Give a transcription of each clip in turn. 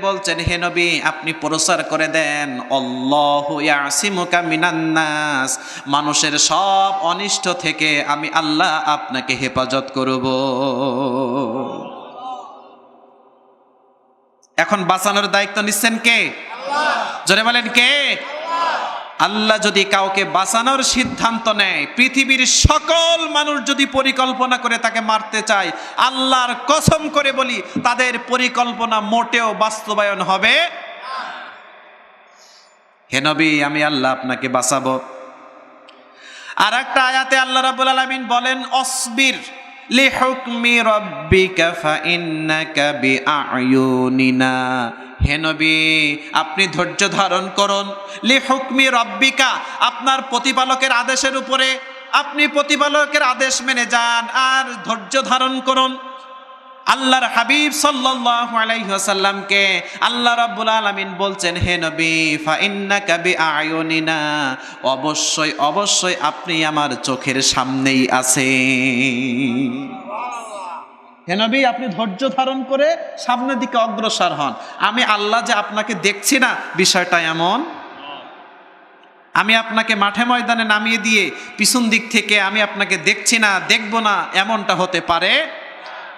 বলছেন, হে নবী আপনি প্রচার করে দেন, আল্লাহু ইয়াসিমুকা মিনান নাস, মানুষের সব অনিষ্ট থেকে আমি আল্লাহ আপনাকে হেফাজত করব। এখন বাঁচানোর দায়িত্ব নিচ্ছেন কে? আল্লাহ। জোরে বলেন কে? আল্লাহ যদি কাউকে বাঁচানোর সিদ্ধান্ত নেয়, পৃথিবীর সকল মানুষ যদি পরিকল্পনা করে তাকে মারতে চায়, আল্লাহর কসম করে বলি তাদের পরিকল্পনা মোটেও বাস্তবায়ন হবে না। হে নবী আমি আল্লাহ আপনাকে বাঁচাবো। আর একটা আয়াতে আল্লাহ রাব্বুল আলামিন বলেন, অসবির লিহুকমি রাব্বিকা ফাইন্নাকা বিআয়ুনিনা, হে নবী আপনি ধৈর্য ধারণ করুন, লিহুকমি রাব্বিকা, আপনার প্রতিপালকের আদেশের উপরে আপনি প্রতিপালকের আদেশ মেনে যান আর ধৈর্য ধারণ করুন। আল্লাহর হাবিব সাল্লাল্লাহু আলাইহি ওয়াসাল্লামকে আল্লাহ রাব্বুল আলামিন বলছেন, হে নবী ফাইন্নাকা বিআয়ুনিনা, অবশ্যই অবশ্যই আপনি আমার চোখের সামনেই আছেন। হে নবী আপনি ধৈর্য ধারণ করে সামনের দিকে অগ্রসর হন। আমি আল্লাহ যে আপনাকে দেখছি না বিষয়টা এমন। আমি আপনাকে মাঠে ময়দানে নামিয়ে দিয়ে পিছন দিক থেকে আমি আপনাকে দেখছি না, দেখব না, এমনটা হতে পারে।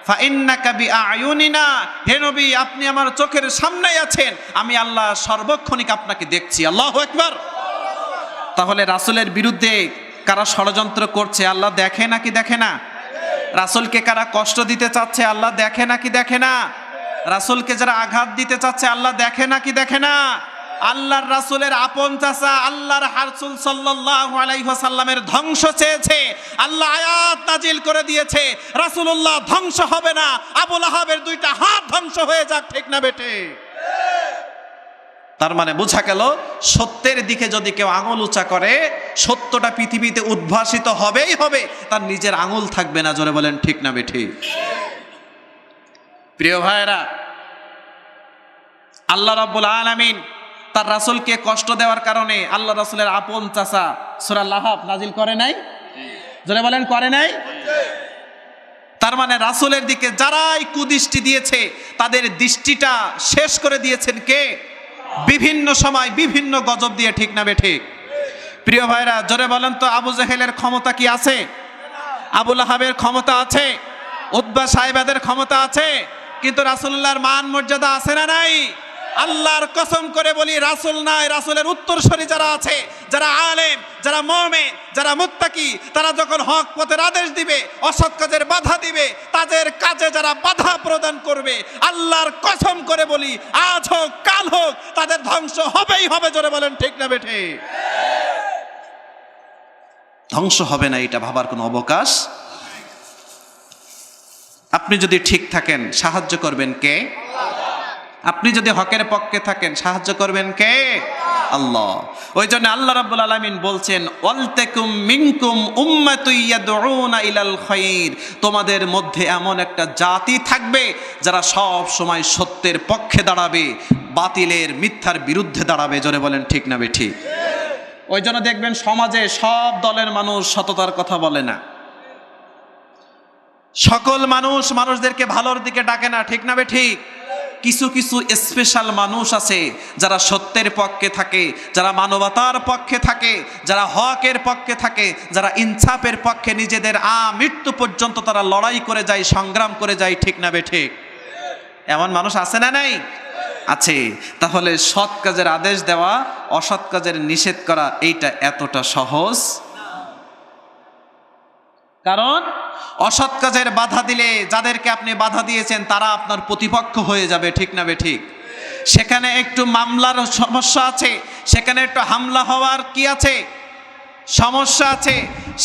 ফাইন্নাকা বিআয়ুনিনা, হে নবী আপনি আমার চোখের সামনেই আছেন, আমি আল্লাহ সর্বক্ষণিক আপনাকে দেখছি। আল্লাহু আকবার। তাহলে রাসূলের বিরুদ্ধে কারা ষড়যন্ত্র করছে আল্লাহ দেখে নাকি দেখে না? রাসূলকে কারা কষ্ট দিতে চাচ্ছে আল্লাহ দেখে নাকি দেখে না? রাসূলকে যারা আঘাত দিতে চাচ্ছে আল্লাহ দেখে নাকি দেখে না? আল্লাহর রাসূলের আপন চাচা আল্লাহর রাসূল সাল্লাল্লাহু আলাইহি ওয়াসাল্লামের ধ্বংস চেয়েছে, আল্লাহ আয়াত নাজিল করে দিয়েছে রাসূলুল্লাহ ধ্বংস হবে না, আবু লাহাবের দুইটা হাত ধ্বংস হয়ে যাক, ঠিক না বেটে? তার মানে বোঝা গেল সত্যের দিকে যদি কেউ আঙুল উঁচা করে সত্যটা পৃথিবীতে উদ্ভাসিত হবেই হবে, তার নিজের আঙুল থাকবে না। জোরে বলেন ঠিক না বেঠি? প্রিয় ভাইরা, আল্লাহ রাব্বুল আলামিন তার রাসূলকে কষ্ট দেওয়ার কারণে আল্লাহ রাসূলের আপন চাচা সূরা লাহাব নাজিল করে নাই? জোরে বলেন করে নাই? তার মানে রাসূলের দিকে যারাই কুদৃষ্টি দিয়েছে তাদের দৃষ্টিটা শেষ করে দিয়েছেন কে? বিভিন্ন সময় বিভিন্ন গজব দিয়ে, ঠিক না বেঠিক? প্রিয় ভাইরা জোরে বলেন তো, আবু জেহেলের ক্ষমতা কি আছে? আবু লাহাবের ক্ষমতা আছে? উতবা সাইবাদের ক্ষমতা আছে? কিন্তু রাসূলুল্লাহর মান মর্যাদা আছে না নাই? আল্লাহর কসম করে বলি রাসূল নাই, রাসূলের উত্তরসূরি যারা আছে, যারা আলেম, যারা মুমিন, যারা মুত্তাকি, তারা যখন হক পথের আদেশ দিবে, অসৎ কাজের বাধা দিবে, তাদের কাজে যারা বাধা প্রদান করবে, আল্লাহর কসম করে বলি আজ হোক কাল হোক তাদের ধ্বংস হবেই হবে। জোরে বলেন ঠিক না বেঠে? ধ্বংস হবে না এটা ভাবার কোনো অবকাশ। আপনি যদি ঠিক থাকেন সাহায্য করবেন কে? আপনি যদি হকের পক্ষে থাকেন সাহায্য করবেন কে? আল্লাহ। ওই জন্য আল্লাহ রাব্বুল আলামিন বলছেন, ওয়ালতাকুম মিনকুম উম্মাতুন ইয়াদউনা ইলাল খায়র, তোমাদের মধ্যে এমন একটা জাতি থাকবে যারা সব সময় সত্যের পক্ষে দাঁড়াবে, বাতিলের মিথ্যার বিরুদ্ধে দাঁড়াবে। জোরে বলেন ঠিক না বেঠিক? ওই জন্য দেখবেন সমাজে সব দলের মানুষ সততার কথা বলে না, সকল মানুষ মানুষদেরকে ভালোর দিকে ডাকে না, ঠিক না বেঠিক? কিছু কিছু স্পেশাল মানুষ আছে যারা সত্যের পক্ষে থাকে, যারা মানবতার পক্ষে থাকে, যারা হকের পক্ষে থাকে, যারা ইনসাফের পক্ষে নিজেদের মৃত্যু পর্যন্ত তারা লড়াই করে যায়, সংগ্রাম করে যায়, ঠিক না বেঠিক? এমন মানুষ আছে না নাই? আছে। তাহলে সৎ কাজের আদেশ দেওয়া, অসৎ কাজের নিষেধ করা এইটা এতটা সহজ। কারণ অসৎ কাজের বাধা দিলে যাদেরকে আপনি বাধা দিয়েছেন তারা আপনার প্রতিপক্ষ হয়ে যাবে, ঠিক না বেঠিক? সেখানে একটু মামলার সমস্যা আছে, সেখানে একটু হামলা হওয়ার কি আছে, সমস্যা আছে,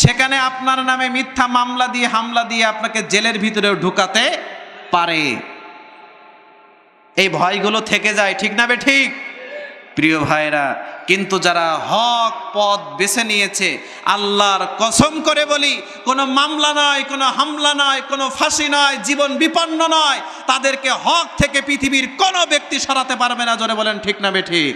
সেখানে আপনার নামে মিথ্যা মামলা দিয়ে হামলা দিয়ে আপনাকে জেলের ভিতরেও ঢুকাতে পারে। এই ভয়গুলো থেকে যায়, ঠিক না বেঠিক? প্রিয় ভাইরা, কিন্তু যারা হক পথ বেছে নিয়েছে, আল্লাহর কসম করে বলি কোনো মামলা নয়, কোনো হামলা নয়, কোনো ফাঁসি নয়, জীবন বিপন্ন নয়, তাদেরকে হক থেকে পৃথিবীর কোনো ব্যক্তি সরাতে পারবে না। জোরে বলেন ঠিক না বেঠিক?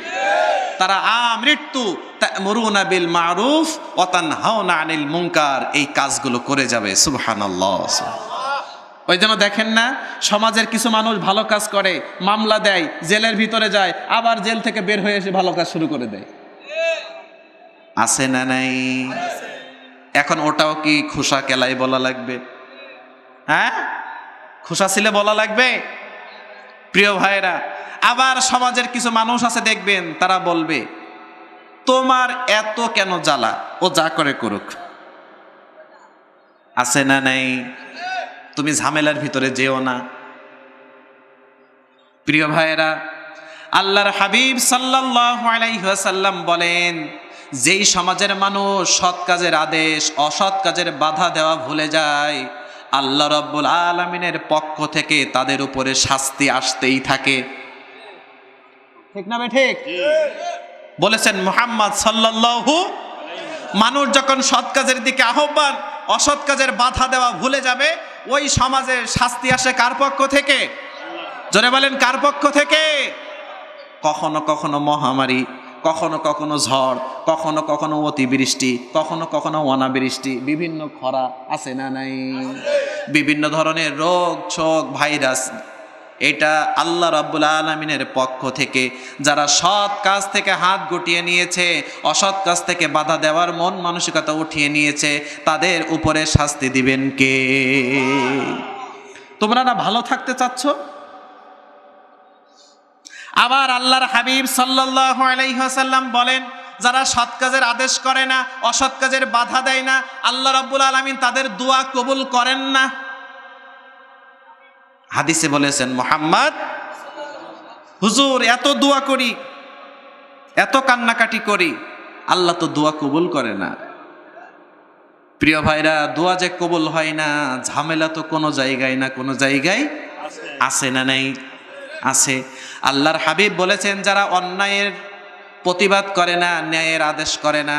তারা মৃত্যু তা'মুরুনা বিল মারুফ ওয়া তানহাউনা আনিল মুনকার এই কাজগুলো করে যাবে। সুবহানাল্লাহ। ওই জন্য দেখেন না, সমাজের কিছু মানুষ ভালো কাজ করে, মামলা দেয়, জেলের ভিতরে যায়, আবার জেল থেকে বের হয়ে এসে ভালো কাজ শুরু করে দেয়। আছে না নাই? এখন ওটাও কি খোসা কেলাই বলা লাগবে? হ্যাঁ, খোসা ছিলে বলা লাগবে? প্রিয় ভাইরা, আবার সমাজের কিছু মানুষ আছে দেখবেন, তারা বলবে তোমার এত কেন জ্বালা, ও যা করে করুক। আছে না নাই? তুমি ঝামেলার ভিতরে যেও না। প্রিয় ভাইরা, আল্লাহর হাবিব সাল্লাল্লাহু আলাইহি ওয়াসাল্লাম বলেন, যেই সমাজের মানুষ সৎ কাজের আদেশ অসৎ কাজের বাধা দেওয়া ভুলে যায়, আল্লাহ রাব্বুল আলামিনের পক্ষ থেকে তাদের উপরে শাস্তি আসতেই থাকে। ঠিক না ঠিক? বলেছেন মুহাম্মদ সাল্লাল্লাহু। মানুষ যখন সৎ কাজের দিকে আহ্বান, অসৎ কাজের বাধা দেওয়া ভুলে যাবে, ওই সমাজে শাস্তি আসে কার পক্ষ থেকে? জোরে বলেন, কার পক্ষ থেকে? কখনো কখনো মহামারী, কখনো কখনো ঝড়, কখনো কখনো অতিবৃষ্টি, কখনো কখনো অনাবৃষ্টি, বিভিন্ন খরা, আছে না নাই? বিভিন্ন ধরনের রোগ শোক ভাইরাস, এটা আল্লাহ রাব্বুল আলামিনের পক্ষ থেকে। যারা সৎ কাজ থেকে হাত গুটিয়ে নিয়েছে, অসৎ কাজ থেকে বাধা দেওয়ার মন মানসিকতা উঠিয়ে নিয়েছে, তাদের উপরে শাস্তি দিবেন কে? তোমরা না ভালো থাকতে চাচ্ছ? আবার আল্লাহর হাবিব সাল্লাল্লাহু আলাইহি ওয়াসাল্লাম বলেন, যারা সৎ কাজের আদেশ করে না, অসৎ কাজের বাধা দেয় না, আল্লাহ রাব্বুল আলামিন তাদের দোয়া কবুল করেন না। হাদিসে বলেছেন মুহাম্মদ, হুজুর এত দোয়া করি, এত কান্নাকাটি করি, আল্লাহ তো দোয়া কবুল করে না। প্রিয় ভাইরা, দোয়া যে কবুল হয় না, ঝামেলা তো কোনো জায়গায় না কোনো জায়গায় আছে না নাই? আছে। আল্লাহর হাবিব বলেছেন, যারা অন্যায়ের প্রতিবাদ করে না, ন্যায়ের আদেশ করে না,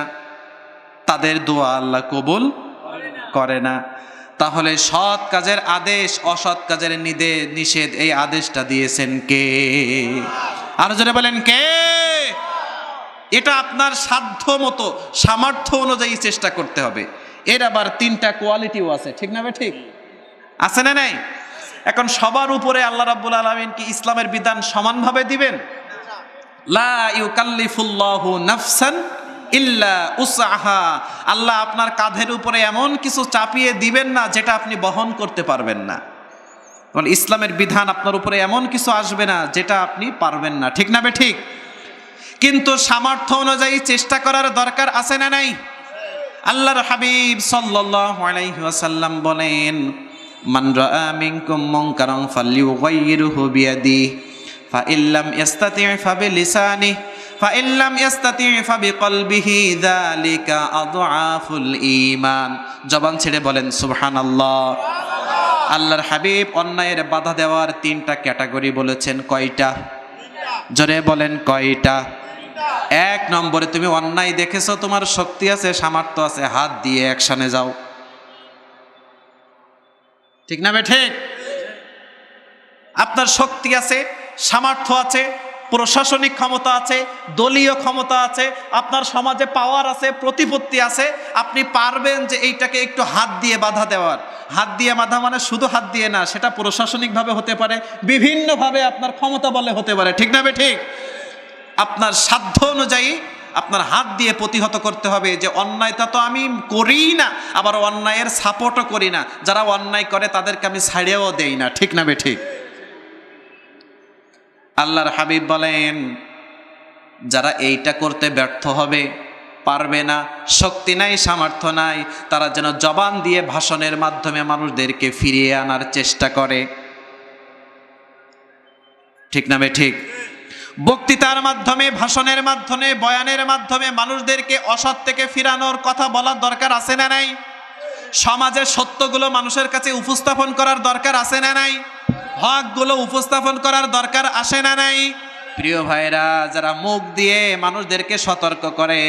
তাদের দোয়া আল্লাহ কবুল করে না। তাহলে সৎ কাজের আদেশ অসৎ কাজের নিষেধ, এই আদেশটা দিয়েছেন কে? আর জোরে বলেন কে? এটা আপনার সাধ্য মতো সামর্থ্য অনুযায়ী চেষ্টা করতে হবে। এর আবার তিনটা কোয়ালিটিও আছে, ঠিক না? ঠিক আছে না নাই? এখন সবার উপরে আল্লাহ রাব্বুল আলামিন কি ইসলামের বিধান সমানভাবে দিবেন? লা ইউকাল্লিফুল্লাহু নাফসান ইল্লা উসআহা। আল্লাহ আপনার কাঁধের উপরে এমন কিছু চাপিয়ে দিবেন না যেটা আপনি বহন করতে পারবেন না। কারণ ইসলামের বিধান আপনার উপরে এমন কিছু আসবে না যেটা আপনি পারবেন না, ঠিক না? ঠিক। কিন্তু সামর্থ্য অনুযায়ী চেষ্টা করার দরকার আছে না নাই? আল্লাহর হাবিব সাল্লাল্লাহু আলাইহি ওয়াসাল্লাম বলেন, মান রাআ মিনকুম মুনকারান ফালইয়ুগাইয়িরহু বিয়াদিহি ফাইল্লাম ইস্তাতি' ফাবিলিসানিহি ফাইল্লাম ইস্তাতি' ফাবিকলবিহি যালিকা আযআফুল ঈমান। জবান ছেড়ে বলেন সুবহানাল্লাহ। আল্লাহর হাবিব অন্যায়ের বাধা দেওয়ার তিনটা ক্যাটাগরি বলেছেন। কয়টা? জোরে বলেন কয়টা? এক নম্বরে, তুমি অন্যায় দেখেছো, তোমার শক্তি আছে, সামর্থ্য আছে, হাত দিয়ে অ্যাকশনে যাও, ঠিক না? ঠিক। আপনার শক্তি আছে, সামর্থ্য আছে, প্রশাসনিক ক্ষমতা আছে, দলীয় ক্ষমতা আছে, আপনার সমাজে পাওয়ার আছে, প্রতিপত্তি আছে, আপনি পারবেন যে এইটাকে একটু হাত দিয়ে বাধা দেওয়ার। হাত দিয়ে বাধা মানে শুধু হাত দিয়ে না, সেটা প্রশাসনিকভাবে হতে পারে, বিভিন্নভাবে আপনার ক্ষমতা বলে হতে পারে, ঠিক না? ঠিক। আপনার সাধ্য অনুযায়ী আপনার হাত দিয়ে প্রতিহত করতে হবে যে অন্যায়টা তো আমি করি না, আবার অন্যায়ের সাপোর্টও করি না, যারা অন্যায় করে তাদেরকে আমি ছাড়েও দেই না, ঠিক না? ঠিক। আল্লাহর হাবিব বলেন, যারা এইটা করতে ব্যর্থ হবে, পারবে না, শক্তি নাই, সামর্থ্য নাই, তারা যেন জবান দিয়ে ভাষণের মাধ্যমে মানুষদেরকে ফিরিয়ে আনার চেষ্টা করে, ঠিক না? ঠিক। বক্তৃতার মাধ্যমে, ভাষণের মাধ্যমে, বয়ানের মাধ্যমে মানুষদেরকে অসৎ থেকে ফিরানোর কথা বলার দরকার আছে না নাই? সমাজের সত্যগুলো মানুষের কাছে উপস্থাপন করার দরকার আছে না নাই? হকগুলো উপস্থাপন করার দরকার আসে না নাই? প্রিয় ভাইরা, যারা মুখ দিয়ে মানুষদেরকে সতর্ক করে,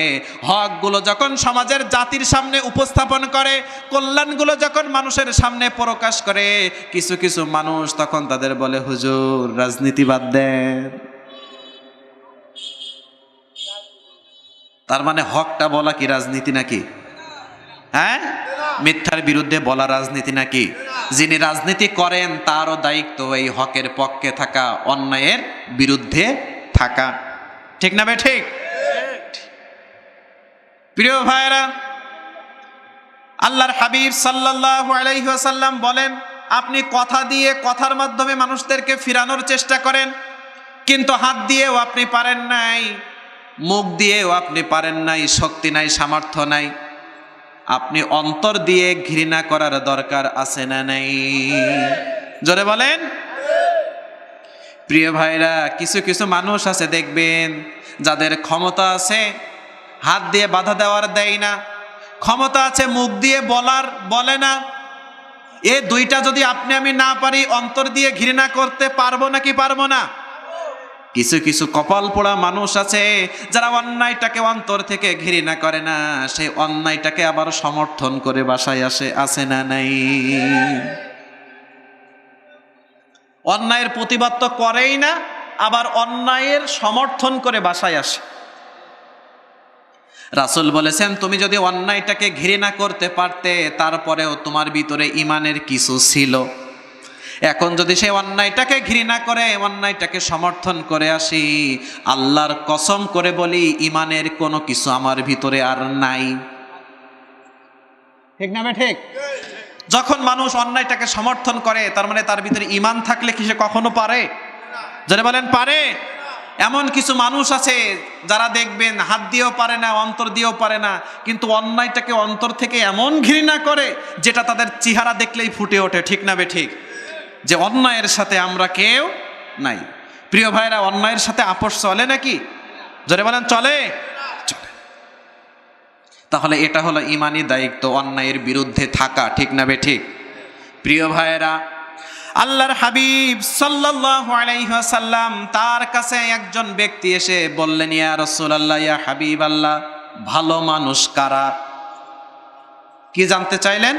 হকগুলো যখন সমাজের জাতির সামনে উপস্থাপন করে, কল্যাণগুলো যখন মানুষের সামনে প্রকাশ করে, কিছু কিছু মানুষ তখন তাদের বলে, হুজুর রাজনীতি বাদ দেন। তার মানে হকটা বলা কি রাজনীতি নাকি? হ্যাঁ, মিথ্যার বিরুদ্ধে বলা রাজনীতি নাকি? যিনি রাজনীতি করেন তারও দায়িত্ব এই হকের পক্ষে থাকা, অন্যায়ের বিরুদ্ধে থাকা। ঠিক না বে ঠিক? প্রিয় ভাইরা, আল্লাহর হাবিব সাল্লাল্লাহু আলাইহি ওয়াসাল্লাম বলেন, আপনি কথা দিয়ে, কথার মাধ্যমে মানুষদেরকে ফিরানোর চেষ্টা করেন, কিন্তু হাত দিয়েও আপনি পারেন নাই, মুখ দিয়েও আপনি পারেন নাই, শক্তি নাই, সামর্থ্য নাই। আপনি অন্তর দিয়ে ঘৃণা করার দরকার আছে না নাই? জোরে বলেন। প্রিয় ভাইরা, কিছু কিছু মানুষ আছে দেখবেন, যাদের ক্ষমতা আছে হাত দিয়ে বাধা দেওয়ার, দেয় না, ক্ষমতা আছে মুখ দিয়ে বলার, বলে না। এ দুইটা যদি আপনি আমি না পারি, অন্তর দিয়ে ঘৃণা করতে পারবো নাকি পারবো না? কিছু কিছু কপাল পোড়া মানুষ আছে যারা অন্যায়টাকে অন্তর থেকে ঘৃণা করে না, সেই অন্যায়টাকে আবার সমর্থন করে বাসায় আসে না নাই? অন্যায়ের প্রতিবাদ তো করেই না, আবার অন্যায়ের সমর্থন করে বাসায় আসে। রাসূল বলেছেন, তুমি যদি অন্যায়টাকে ঘৃণা করতে পারতে, তারপরেও তোমার ভিতরে ঈমানের কিছু ছিল। এখন যদি সেই অন্যায়টাকে ঘৃণা করে, অন্যায়টাকে সমর্থন করে আসি, আল্লাহর কসম করে বলি, ঈমানের কোনো কিছু আমার ভিতরে আর নাই। ঠিক না ঠিক? যখন মানুষ অন্যায়টাকে সমর্থন করে, তার মানে তার ভিতরে ঈমান থাকলে কি সে কখনো পারে? যারা বলেন পারে। এমন কিছু মানুষ আছে যারা দেখবেন হাত দিয়েও পারে না, অন্তর দিয়েও পারে না, কিন্তু অন্যায়টাকে অন্তর থেকে এমন ঘৃণা করে যেটা তাদের চেহারা দেখলেই ফুটে ওঠে। ঠিক না বে ঠিক? যে অন্যায়ের সাথে আমরা কেউ নাই। প্রিয় ভাইরা, অন্যায়ের সাথে আপোষ চলে নাকি? যারা বলেন চলে। চলে। তাহলে এটা হলো ঈমানি দায়িত্ব, অন্যায়ের বিরুদ্ধে থাকা। ঠিক না বে ঠিক? প্রিয় ভাইরা, আল্লাহর হাবিব সাল্লাল্লাহু আলাইহি ওয়াসাল্লাম, তার কাছে একজন ব্যক্তি এসে বললেন, ইয়া রাসূলুল্লাহ, ইয়া হাবিবাল্লাহ, ভালো মানুষ কারা? কি জানতে চাইলেন?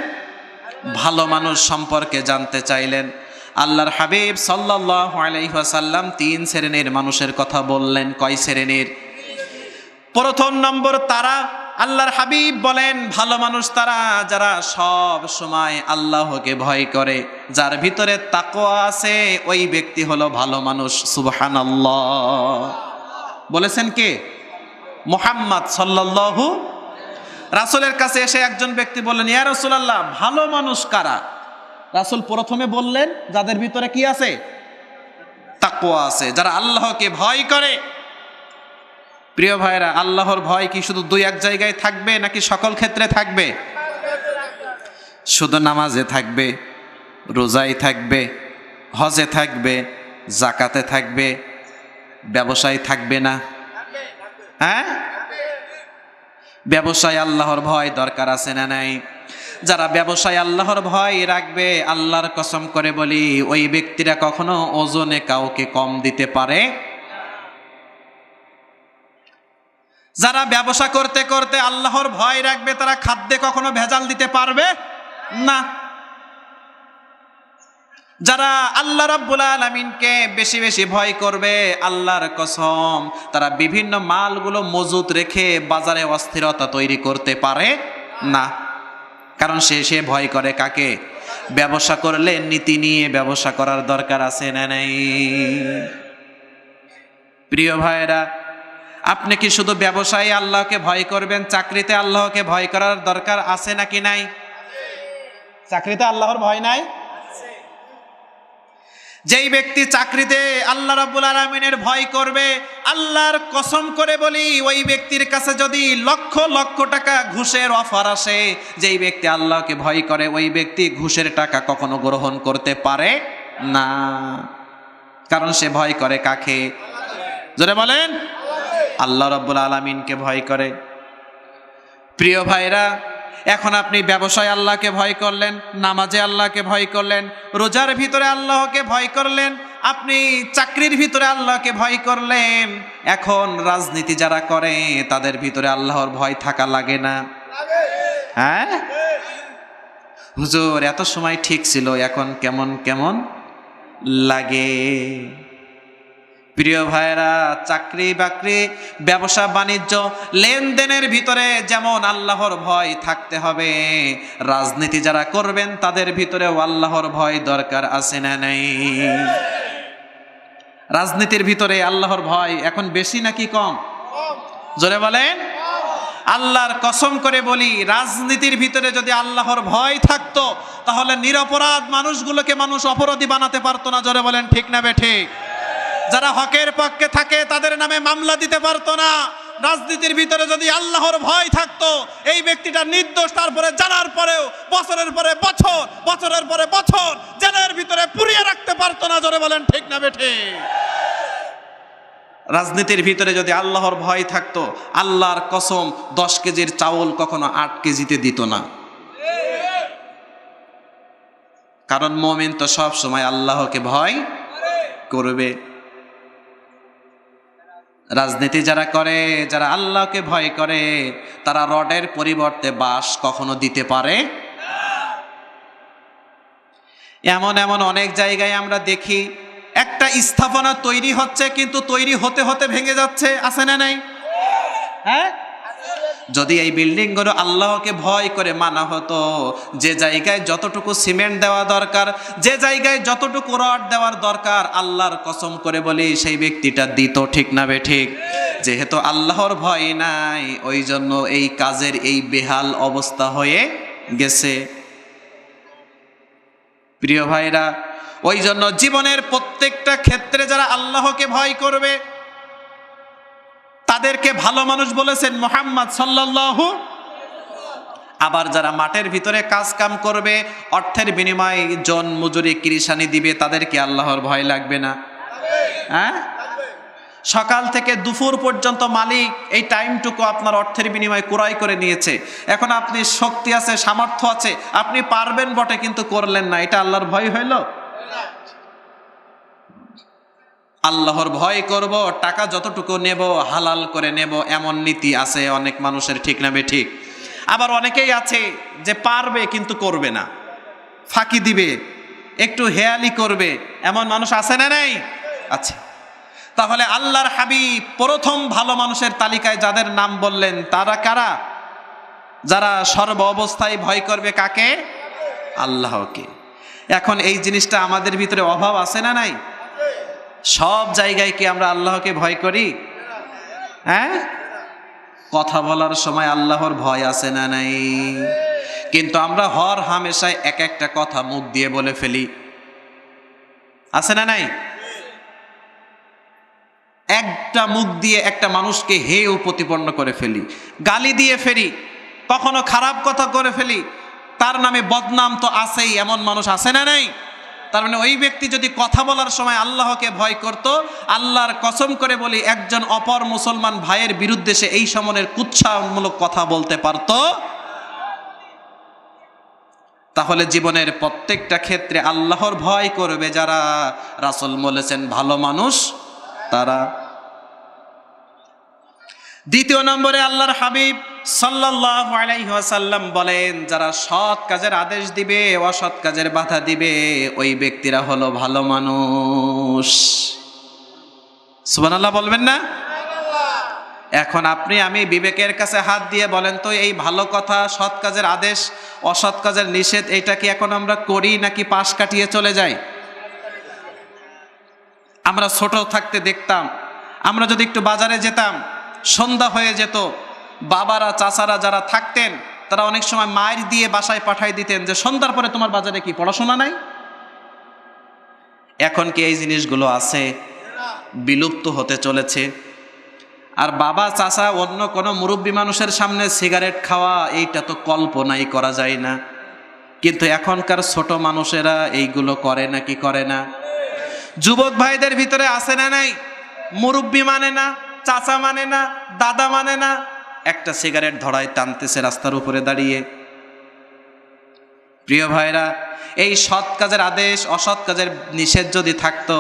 ভালো মানুষ সম্পর্কে জানতে চাইলেন। আল্লাহর হাবিব সাল্লাল্লাহু আলাইহি ওয়াসাল্লাম 3 শ্রেণীর মানুষের কথা বললেন। কয় শ্রেণীর? প্রথম নম্বর তারা, আল্লাহর হাবিব বলেন, ভালো মানুষ তারা যারা সব সময় আল্লাহকে ভয় করে, যার ভিতরে তাকওয়া আছে, ওই ব্যক্তি হলো ভালো মানুষ। সুবহানাল্লাহ। বলেছেন কে? মুহাম্মদ সাল্লাল্লাহু। রাসূলের কাছে এসে একজন ব্যক্তি বললেন, ইয়া রাসূলুল্লাহ, ভালো মানুষ কারা? রাসূল প্রথমে বললেন, যাদের ভিতরে কি আছে? তাকওয়া আছে, যারা আল্লাহকে ভয় করে। প্রিয় ভাইরা, আল্লাহর ভয় কি শুধু 2-1 জায়গায় থাকবে নাকি সকল ক্ষেত্রে থাকবে? শুধু নামাজে থাকবে, রোজায় থাকবে, হজে থাকবে, জাকাতে থাকবে, ব্যবসায় থাকবে না? হ্যাঁ, ব্যবসায় আল্লাহর ভয় দরকার আছে না নাই? যারা ব্যবসায় আল্লাহর ভয় রাখবে, আল্লাহর কসম করে বলি, ওই ব্যক্তিরা কখনো ওজনে কাউকে কম দিতে পারে। যারা ব্যবসা করতে করতে আল্লাহর ভয় রাখবে, তারা খাদ্যে কখনো ভেজাল দিতে পারবে না। যারা আল্লাহ রাব্বুল আলামিনকে বেশি বেশি ভয় করবে, আল্লাহর কসম, তারা বিভিন্ন মালগুলো মজুত রেখে বাজারে অস্থিরতা তৈরি করতে পারে না। কারণ সে ভয় করে কাকে? ব্যবসা করলে নীতি নিয়ে ব্যবসা করার দরকার আছে না নাই? প্রিয় ভাইরা, আপনি কি শুধু ব্যবসায় আল্লাহকে ভয় করবেন, চাকরিতে আল্লাহকে ভয় করার দরকার আছে নাকি নাই? চাকরিতে আল্লাহর ভয় নাই? যেই ব্যক্তি চাকরিতে আল্লাহ রাব্বুল আলামিনের ভয় করবে, আল্লাহর কসম করে বলি, ওই ব্যক্তির কাছে যদি লক্ষ লক্ষ টাকা ঘুষের অফার আসে, যেই ব্যক্তি আল্লাহকে ভয় করে, ওই ব্যক্তি ঘুষের টাকা কখনো গ্রহণ করতে পারে না। কারণ সে ভয় করে কাকে? জোরে বলেন। আল্লাহ রাব্বুল আলামিনকে ভয় করে। প্রিয় ভাইরা, এখন আপনি ব্যবসায় আল্লাহকে ভয় করলেন, নামাজে আল্লাহকে ভয় করলেন, রোজার ভিতরে আল্লাহকে ভয় করলেন, আপনি চাকরির ভিতরে আল্লাহকে ভয় করলেন। এখন রাজনীতি যারা করে, তাদের ভিতরে আল্লাহর ভয় থাকা লাগে না? হ্যাঁ, হুজুর এত সময় ঠিক ছিল, এখন কেমন কেমন লাগে। প্রিয় ভাইরা, চাকরি বাকরি, ব্যবসা বাণিজ্য, লেনদেনের ভিতরে যেমন আল্লাহর ভয় থাকতে হবে, রাজনীতি যারা করবেন তাদের ভিতরেও আল্লাহর ভয় দরকার আছে না নাই? রাজনীতির ভিতরে আল্লাহর ভয় এখন বেশি নাকি কম? জোরে বলেন। আল্লাহর কসম করে বলি, রাজনীতির ভিতরে যদি আল্লাহর ভয় থাকতো তাহলে নিরপরাধ মানুষগুলোকে মানুষ অপরাধী বানাতে পারতো না। জোরে বলেন ঠিক না বেঠিক? যারা হকের পক্ষে থাকে তাদের নামে মামলা দিতে পারতো না। রাজনীতির ভিতরে যদি আল্লাহর ভয় থাকতো, এই ব্যক্তিটা নির্দোষ, তারপরে জানার পরেও বছরের পরে বছর, বছরের পরে বছর জেলের ভিতরে পুড়িয়ে রাখতে পারতো না। জোরে বলেন ঠিক না বেঠিক? রাজনীতির ভিতরে যদি আল্লাহর ভয় থাকতো, আল্লাহর কসম 10 কেজির চাউল কখনো 8 কেজিতে দিত না। কারণ মুমিন তো সব সময় আল্লাহকে ভয় করবে। রাজনীতি যারা করে, যারা আল্লাহকে ভয় করে, তারা রডের পরিবর্তে বাঁশ কখনো দিতে পারে। এমন এমন অনেক জায়গায় আমরা দেখি একটা স্থাপনা তৈরি হচ্ছে, কিন্তু তৈরি হতে হতে ভেঙে যাচ্ছে। আছে না নাই? হ্যাঁ, যদি এই বিল্ডিং গুলো আল্লাহকে ভয় করে মানা হতো, যে জায়গায় যতটুকু সিমেন্ট দেওয়া দরকার, যে জায়গায় যতটুকু রড দেওয়ার দরকার, আল্লাহর কসম করে বলি সেই ব্যক্তিটা দিত। ঠিক না বেঠিক? যেহেতু আল্লাহর ভয় নাই, ওই জন্য এই কাজের এই বেহাল অবস্থা হয়ে গেছে। প্রিয় ভাইরা, ওই জন্য জীবনের প্রত্যেকটা ক্ষেত্রে যারা আল্লাহকে ভয় করবে তাদেরকে ভালো মানুষ বলেছেন মুহাম্মদ সাল্লাল্লাহু। আবার যারা মাঠের ভিতরে কাজ কাম করবে, অর্থের বিনিময়ে জন মজুরি কিরিসানি দিবে, তাদেরকে আল্লাহর ভয় লাগবে না? হ্যাঁ, সকাল থেকে দুপুর পর্যন্ত মালিক এই টাইমটুকু আপনার অর্থের বিনিময়ে ক্রয় করে নিয়েছে। এখন আপনি শক্তি আছে, সামর্থ্য আছে, আপনি পারবেন বটে, কিন্তু করলেন না। এটা আল্লাহর ভয় হইল? আল্লাহর ভয় করব, টাকা যতটুকু নেব হালাল করে নেব, এমন নীতি আছে অনেক মানুষের। ঠিক না বেঠিক? আবার অনেকেই আছে যে পারবে কিন্তু করবে না, ফাঁকি দিবে, একটু হেয়ালি করবে, এমন মানুষ আছে না নাই? আছে। তাহলে আল্লাহর হাবিব প্রথম ভালো মানুষের তালিকায় যাদের নাম বললেন, তারা কারা? যারা সর্ব অবস্থায় ভয় করবে কাকে? আল্লাহকে। এখন এই জিনিসটা আমাদের ভিতরে অভাব আছে না নাই? সব জায়গায় কি আমরা আল্লাহকে ভয় করি? হ্যাঁ, কথা বলার সময় আল্লাহর ভয় আছে না নাই? কিন্তু আমরা হর হামেশায় এক একটা কথা মুখ দিয়ে বলে ফেলি। আছে না নাই? একটা মুখ দিয়ে একটা মানুষকে হেয় প্রতিপন্ন করে ফেলি, গালি দিয়ে ফেলি, কখনো খারাপ কথা করে ফেলি, তার নামে বদনাম তো আছেই। এমন মানুষ আছে না নাই? তার মানে ওই ব্যক্তি যদি কথা বলার সময় আল্লাহকে ভয় করত, আল্লাহর কসম করে বলি, একজন অপর মুসলমান ভাইয়ের বিরুদ্ধে সে এই সমনের কুৎসামূলক কথা বলতে পারত। তাহলে জীবনের প্রত্যেকটা ক্ষেত্রে আল্লাহর ভয় করবে যারা, রাসূল বলেছেন ভালো মানুষ তারা। দ্বিতীয় নম্বরে আল্লাহর হাবিব সাল্লাল্লাহু আলাইহি ওয়াসাল্লাম বলেন, যারা সৎ কাজের আদেশ দিবে, অসৎ কাজের বাধা দিবে, ওই ব্যক্তিরা হলো ভালো মানুষ। সুবহানাল্লাহ বলবেন না? এখন আপনি আমি বিবেকের কাছে হাত দিয়ে বলেন তো, এই ভালো কথা, সৎ কাজের আদেশ, অসৎ কাজের নিষেধ, এটা কি এখন আমরা করি নাকি পাশ কাটিয়ে চলে যাই? আমরা ছোট থাকতে দেখতাম, আমরা যদি একটু বাজারে যেতাম, সন্ধ্যা হয়ে যেত, বাবারা চাচারা যারা থাকতেন তারা অনেক সময় মায়ের দিয়ে বাসায় পাঠাই দিতেন যে সন্ধ্যার পরে তোমার বাজারে কি পড়াশোনা নাই? এখন কি এই জিনিসগুলো আছে? বিলুপ্ত হতে চলেছে। আর বাবা চাচা অন্য কোনো মুরব্বী মানুষের সামনে সিগারেট খাওয়া, এইটা তো কল্পনাই করা যায় না। কিন্তু এখনকার ছোট মানুষেরা এইগুলো করে নাকি করে না? যুবক ভাইদের ভিতরে আছে না নাই? মুরব্বী মানে না, চাচা মানে না, দাদা মানে না, একটা সিগারেট ধরায় টানতেছে রাস্তার উপরে দাঁড়িয়ে। প্রিয় ভাইরা, এই সৎ কাজের আদেশ, অসৎ কাজের নিষেধ যদি থাকতো,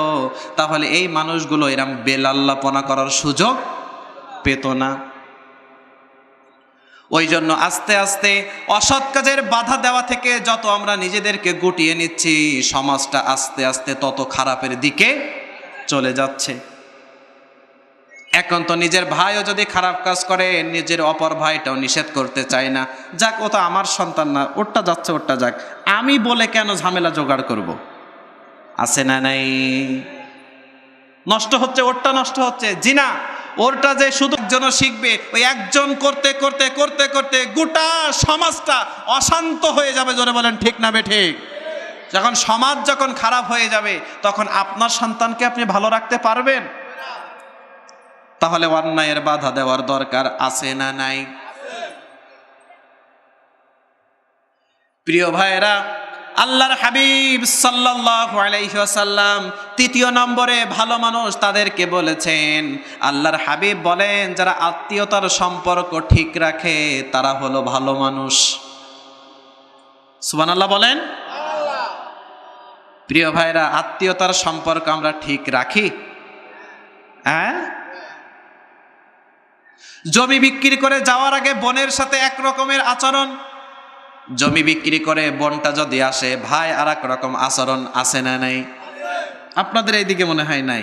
তাহলে এই মানুষগুলো এরম বেলাল্লাপনা করার সুযোগ পেত না। ওই জন্য আস্তে আস্তে অসৎ কাজের বাধা দেওয়া থেকে যত আমরা নিজেদেরকে গুটিয়ে নিচ্ছি, সমাজটা আস্তে আস্তে তত খারাপের দিকে চলে যাচ্ছে। এখন তো নিজের ভাইও যদি খারাপ কাজ করে নিজের অপর ভাইটাও নিষেধ করতে চায় না, যাক ও তো আমার সন্তান না, ওরটা যাচ্ছে ওরটা যাক, আমি বলে কেন ঝামেলা জোগাড় করব? আছে না নাই? নষ্ট হচ্ছে, ওরটা নষ্ট হচ্ছে। জিনা ওরটা যে শুধু একজনও শিখবে, ওই একজন করতে করতে করতে করতে গোটা সমাজটা অশান্ত হয়ে যাবে। জোরে বলেন ঠিক না বেঠিক? যখন সমাজ যখন খারাপ হয়ে যাবে তখন আপনার সন্তানকে আপনি ভালো রাখতে পারবেন? তাহলে অন্যায়ের বাধা দেওয়ার দরকার আছে না নাই? প্রিয় ভাইরা, আল্লাহর হাবিব সাল্লাল্লাহু আলাইহি ওয়াসাল্লাম তৃতীয় নম্বরে ভালো মানুষ তাদেরকে বলেছেন। আল্লাহর হাবিব বলেন, যারা আত্মীয়তার সম্পর্ক ঠিক রাখে তারা হলো ভালো মানুষ। সুবহানাল্লাহ বলেন। প্রিয় ভাইরা, আত্মীয়তার সম্পর্ক আমরা ঠিক রাখি? হ্যাঁ, জমি বিক্রি করে যাওয়ার আগে বোনের সাথে এক রকমের আচরণ, জমি বিক্রি করে বোনটা যদি আসে ভাই আর এক রকম আচরণ, আছে না নাই? আপনাদের এইদিকে মনে হয় নাই?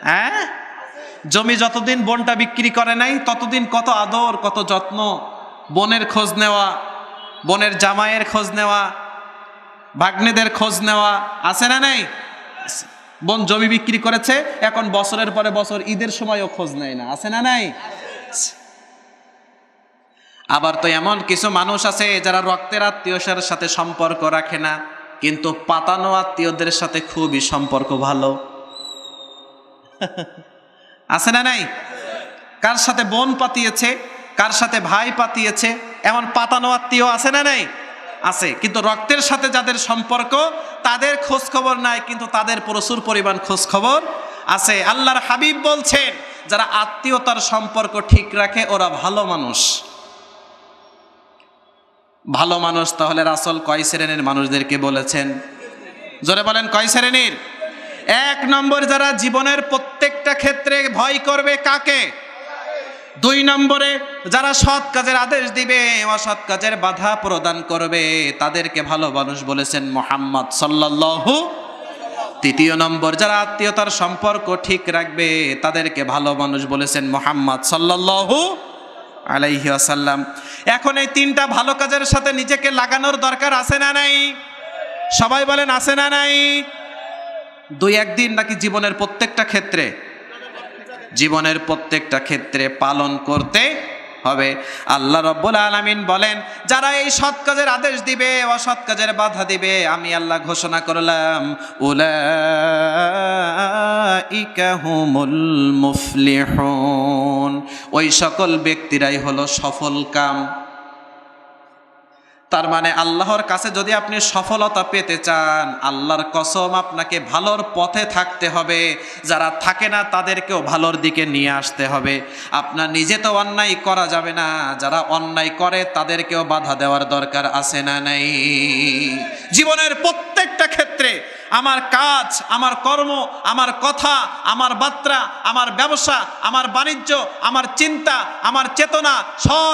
হ্যাঁ, জমি যতদিন বোনটা বিক্রি করে নাই ততদিন কত আদর কত যত্ন, বোনের খোঁজ নেওয়া, বোনের জামাইয়ের খোঁজ নেওয়া, ভাগ্নেদের খোঁজ নেওয়া, আছে না নাই? বোন জমি বিক্রি করেছে, এখন বছরের পরে বছর ঈদের সময়ও খোঁজ নেয় না, আছে না নাই? আবার তো এমন কিছু মানুষ আছে যারা রক্তের আত্মীয়দের সাথে সম্পর্ক রাখে না, কিন্তু পাতানো আত্মীয়দের সাথে খুবই সম্পর্ক ভালো, আছে না নাই? কার সাথে বোন পাতিয়েছে, কার সাথে ভাই পাতিয়েছে, এমন পাতানো আত্মীয় আছে না নাই? আছে। কিন্তু রক্তের সাথে যাদের সম্পর্ক তাদের খোঁজ খবর নাই, কিন্তু তাদের প্রচুর পরিমাণ খোঁজ খবর আছে। আল্লাহর হাবিব বলছেন, যারা আত্মীয়তার সম্পর্ক ঠিক রাখে ওরা ভালো মানুষ। ভালো মানুষ তাহলে রাসূল কয় শ্রেণীর মানুষদেরকে বলেছেন? জোরে বলেন, কয় শ্রেণীর? এক নম্বর, যারা জীবনের প্রত্যেকটা ক্ষেত্রে ভয় করবে কাকে? দুই নম্বরে, যারা সৎ কাজের আদেশ দিবে, অসৎ কাজের বাধা প্রদান করবে, তাদেরকে ভালো মানুষ বলেছেন মুহাম্মদ সাল্লাল্লাহু। তৃতীয় নম্বর, যারা আত্মীয়তার সম্পর্ক ঠিক রাখবে তাদেরকে ভালো মানুষ বলেছেন মুহাম্মদ সাল্লাল্লাহু আলাইহি ওয়াসাল্লাম। এখন এই তিনটা ভালো কাজের সাথে নিজেকে লাগানোর দরকার আছে না নাই? সবাই বলেন, আছে না নাই? দুই একদিন নাকি জীবনের প্রত্যেকটা ক্ষেত্রে? জীবনের প্রত্যেকটা ক্ষেত্রে পালন করতে হবে। আল্লাহ রাব্বুল আলামিন বলেন, যারা এই সৎ কাজের আদেশ দিবে, অসৎ কাজের বাধা দিবে, আমি আল্লাহ ঘোষণা করলাম, উলাইকা হুমুল মুফলিহুন, ওই সকল ব্যক্তিরাই হলো সফল কাম। তার মানে আল্লাহর কাছে যদি আপনি সফলতা পেতে চান, আল্লাহর কসম আপনাকে ভালোর পথে থাকতে হবে। যারা থাকে না তাদেরকেও ভালোর দিকে নিয়ে আসতে হবে। আপনার নিজে তো অন্যায় করা যাবে না, যারা অন্যায় করে তাদেরকেও বাধা দেওয়ার দরকার আছে না নাই? জীবনের প্রত্যেকটা ক্ষেত্রে আমার কাজ, আমার কর্ম, আমার কথা, আমার বার্তা, আমার ব্যবসা, আমার বাণিজ্য, আমার চিন্তা, আমার চেতনা সব